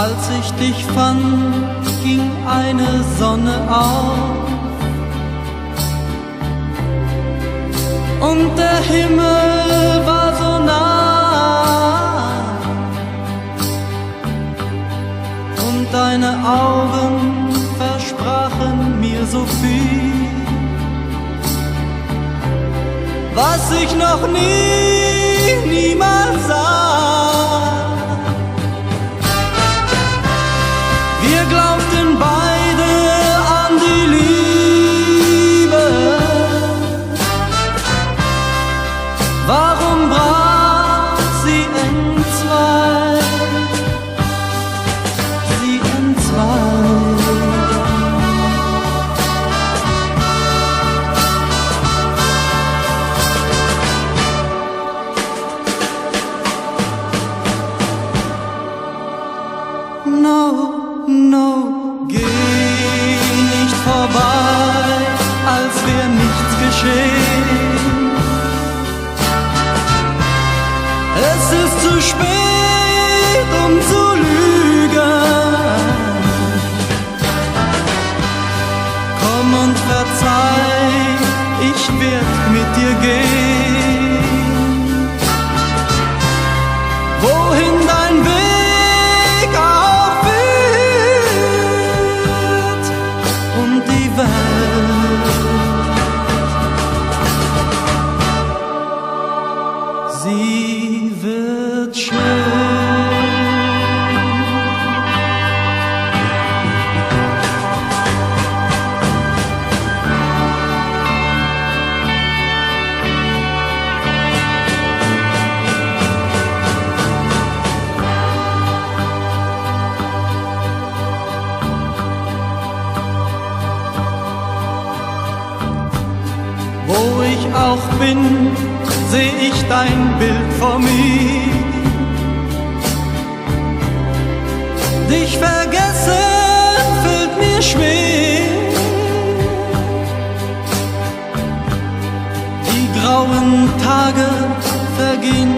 Als ich dich fand, ging eine Sonne auf und der Himmel war so nah und deine Augen versprachen mir so viel, was ich noch niemals sah. Wir glaubten beide an die Liebe. Warum brach sie entzwei? Sie entzwei. No, no, geh nicht vorbei, als wär nichts geschehen. Es ist zu spät, um zu lügen. Komm und verzeih, ich werd mit dir gehen. Wohin dein Weg auch führt, um die Welt. Sie wird schön. Wo ich auch bin, seh ich dein Bild vor mir. Dich vergessen fällt mir schwer. Die grauen Tage vergehen